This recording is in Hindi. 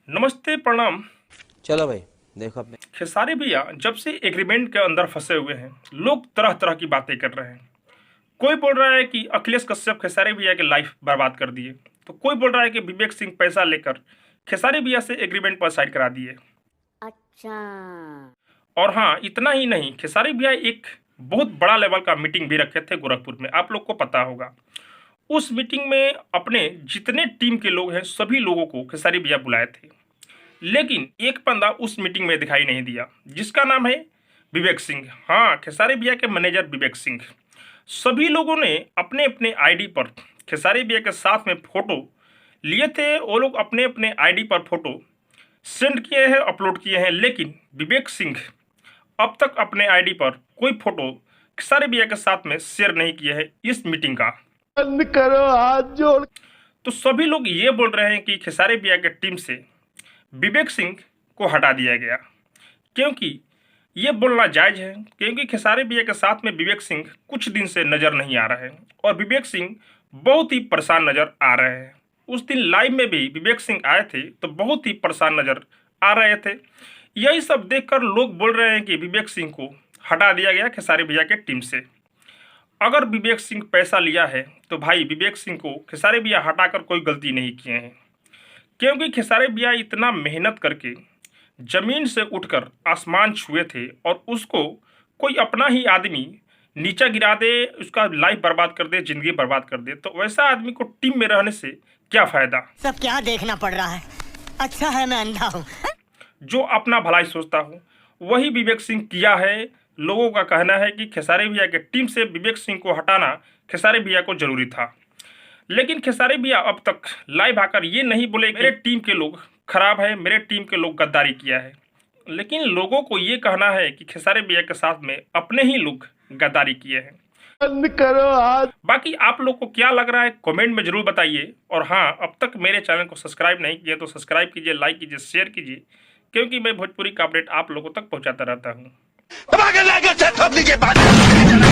नमस्ते, प्रणाम। चलो भाई, देखो अपने। खेसारी भैया जब से एग्रीमेंट के अंदर फंसे हुए हैं, लोग तरह तरह की बातें कर रहे हैं। कोई बोल रहा है कि अखिलेश कश्यप खेसारी भैया की लाइफ बर्बाद कर दिए, तो कोई बोल रहा है कि विवेक सिंह पैसा लेकर खेसारी भैया से एग्रीमेंट पर साइन करा दिए। अच्छा। और हाँ, इतना ही नहीं, खेसारी भैया एक बहुत बड़ा लेवल का मीटिंग भी रखे थे गोरखपुर में, आप लोग को पता होगा। उस मीटिंग में अपने जितने टीम के लोग हैं सभी लोगों को खेसारी भैया बुलाए थे, लेकिन एक बंदा उस मीटिंग में दिखाई नहीं दिया, जिसका नाम है विवेक सिंह। हाँ, खेसारी भैया के मैनेजर विवेक सिंह। सभी लोगों ने अपने अपने आईडी पर खेसारी भैया के साथ में फोटो लिए थे। वो लोग अपने अपने आईडी पर फोटो सेंड किए हैं, अपलोड किए हैं, लेकिन विवेक सिंह अब तक अपने आईडी पर कोई फोटो खेसारी भैया के साथ में शेयर नहीं किए हैं इस मीटिंग का। बंद करो, हाथ जोड़। तो सभी लोग ये बोल रहे हैं कि खेसारी भैया के टीम से विवेक सिंह को हटा दिया गया, क्योंकि ये बोलना जायज़ है, क्योंकि खेसारी भैया के साथ में विवेक सिंह कुछ दिन से नज़र नहीं आ रहे हैं और विवेक सिंह बहुत ही परेशान नज़र आ रहे हैं। उस दिन लाइव में भी विवेक सिंह आए थे तो बहुत ही परेशान नज़र आ रहे थे। यही सब देखकर लोग बोल रहे हैं कि विवेक सिंह को हटा दिया गया खेसारी भैया के टीम से। अगर विवेक सिंह पैसा लिया है तो भाई विवेक सिंह को खेसारी भैया हटाकर कोई गलती नहीं किए हैं, क्योंकि खेसारी भैया इतना मेहनत करके जमीन से उठकर आसमान छुए थे और उसको कोई अपना ही आदमी नीचा गिरा दे, उसका लाइफ बर्बाद कर दे, जिंदगी बर्बाद कर दे, तो वैसा आदमी को टीम में रहने से क्या फायदा। सब क्या देखना पड़ रहा है? अच्छा है मैं अंधा हूँ। जो अपना भलाई सोचता हो वही विवेक सिंह किया है। लोगों का कहना है कि खेसारी भैया के टीम से विवेक सिंह को हटाना खेसारी भैया को जरूरी था, लेकिन खेसारी भैया अब तक लाइव आकर ये नहीं बोले मेरे टीम के लोग खराब है, मेरे टीम के लोग गद्दारी किया है, लेकिन लोगों को ये कहना है कि खेसारी भैया के साथ में अपने ही लोग गद्दारी किए हैं। बंद करो, हाथ। बाकी आप लोग को क्या लग रहा है कमेंट में जरूर बताइए। और हाँ, अब तक मेरे चैनल को सब्सक्राइब नहीं किया तो सब्सक्राइब कीजिए, लाइक कीजिए, शेयर कीजिए, क्योंकि मैं भोजपुरी का अपडेट आप लोगों तक पहुंचाता रहता हूँ।